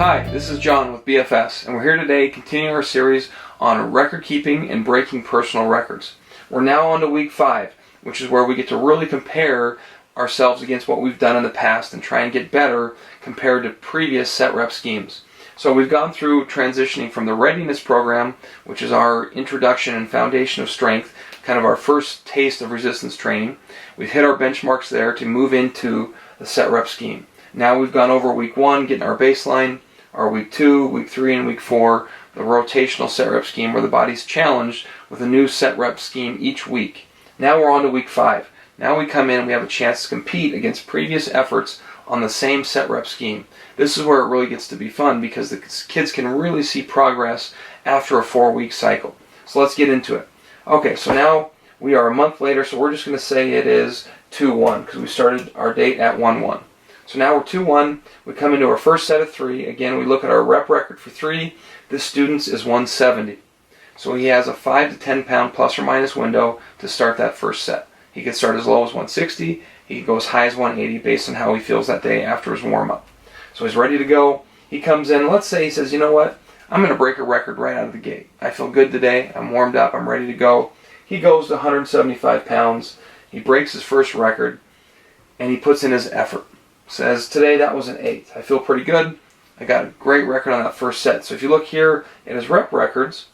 Hi, this is John with BFS, and we're here today continuing our series on record keeping and breaking personal records. We're now on to week 5, which is where we get to really compare ourselves against what we've done in the past and try and get better compared to previous set rep schemes. So we've gone through transitioning from the Readiness program, which is our introduction and foundation of strength, kind of our first taste of resistance training. We've hit our benchmarks there to move into the set rep scheme. Now we've gone over week 1, getting our baseline, our week 2, week 3, and week 4, the rotational set rep scheme where the body's challenged with a new set rep scheme each week. Now we're on to week 5. Now we come in and we have a chance to compete against previous efforts on the same set rep scheme. This is where it really gets to be fun because the kids can really see progress after a 4-week cycle. So let's get into it. Okay, so now we are a month later, so we're just going to say it is 2-1 because we started our date at 1-1. So now we're 2-1. We come into our first set of 3. Again, we look at our rep record for 3. This student's is 170. So he has a 5 to 10 pound plus or minus window to start that first set. He can start as low as 160. He can go as high as 180 based on how he feels that day after his warm-up. So he's ready to go. He comes in. Let's say he says, you know what? I'm going to break a record right out of the gate. I feel good today. I'm warmed up. I'm ready to go. He goes to 175 pounds. He breaks his first record, and he puts in his effort. Says, today that was an 8. I feel pretty good. I got a great record on that first set. So if you look here at his rep records,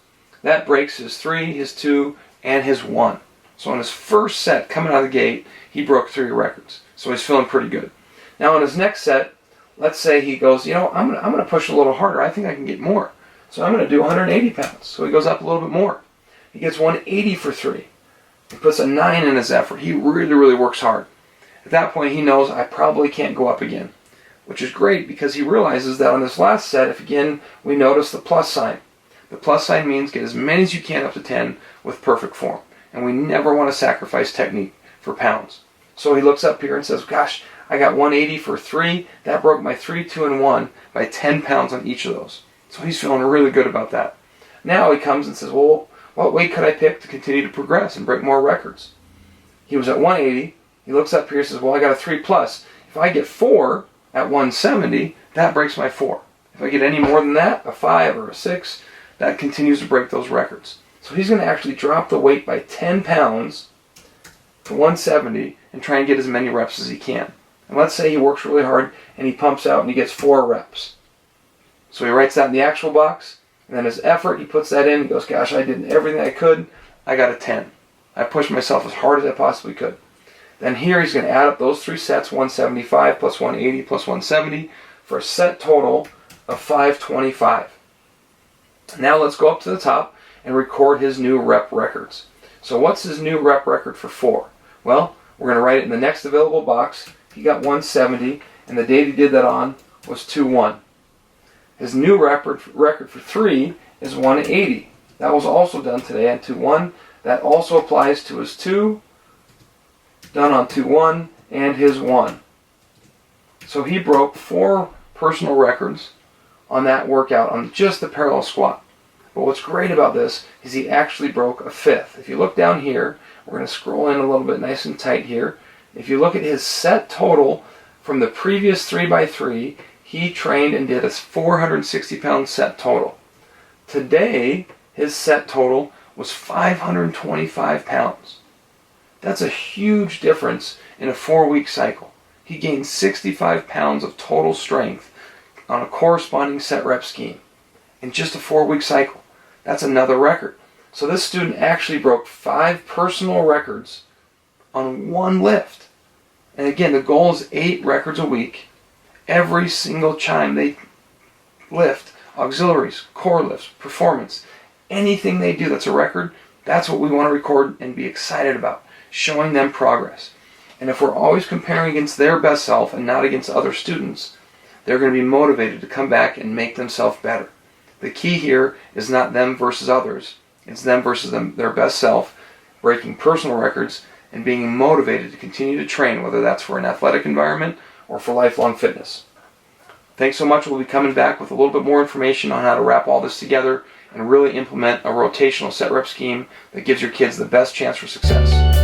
that breaks his 3, his 2, and his 1. So on his first set coming out of the gate, he broke 3 records. So he's feeling pretty good. Now on his next set, let's say he goes, you know, I'm gonna push a little harder. I think I can get more. So I'm going to do 180 pounds. So he goes up a little bit more. He gets 180 for 3. He puts a 9 in his effort. He really, really works hard. At that point, he knows I probably can't go up again, which is great because he realizes that on this last set, if again we notice the plus sign. The plus sign means get as many as you can up to 10 with perfect form. And we never want to sacrifice technique for pounds. So he looks up here and says, gosh, I got 180 for 3. That broke my 3, 2, and 1 by 10 pounds on each of those. So he's feeling really good about that. Now he comes and says, well, what weight could I pick to continue to progress and break more records? He was at 180. He looks up here and says, well, I got a 3 plus. If I get 4 at 170, that breaks my 4. If I get any more than that, a 5 or a 6, that continues to break those records. So he's going to actually drop the weight by 10 pounds to 170 and try and get as many reps as he can. And let's say he works really hard and he pumps out and he gets 4 reps. So he writes that in the actual box, and then his effort, he puts that in and goes, gosh, I did everything I could. I got a 10. I pushed myself as hard as I possibly could. Then here he's going to add up those 3 sets, 175 plus 180 plus 170, for a set total of 525. Now let's go up to the top and record his new rep records. So what's his new rep record for 4? Well, we're going to write it in the next available box. He got 170, and the date he did that on was 2-1. His new record for 3 is 180. That was also done today on 2-1. That also applies to his 2, done on 2-1, and his 1. So he broke 4 personal records on that workout on just the parallel squat. But what's great about this is he actually broke a 5th. If you look down here, we're going to scroll in a little bit nice and tight here. If you look at his set total from the previous 3x3, he trained and did a 460 pound set total. Today, his set total was 525 pounds. That's a huge difference in a 4-week cycle. He gained 65 pounds of total strength on a corresponding set rep scheme in just a 4-week cycle. That's another record. So this student actually broke 5 personal records on 1 lift. And again, the goal is 8 records a week. Every single time they lift, auxiliaries, core lifts, performance, anything they do that's a record, that's what we want to record and be excited about, showing them progress. And if we're always comparing against their best self and not against other students, they're going to be motivated to come back and make themselves better. The key here is not them versus others. It's them versus their best self, breaking personal records, and being motivated to continue to train, whether that's for an athletic environment or for lifelong fitness. Thanks so much. We'll be coming back with a little bit more information on how to wrap all this together and really implement a rotational set rep scheme that gives your kids the best chance for success.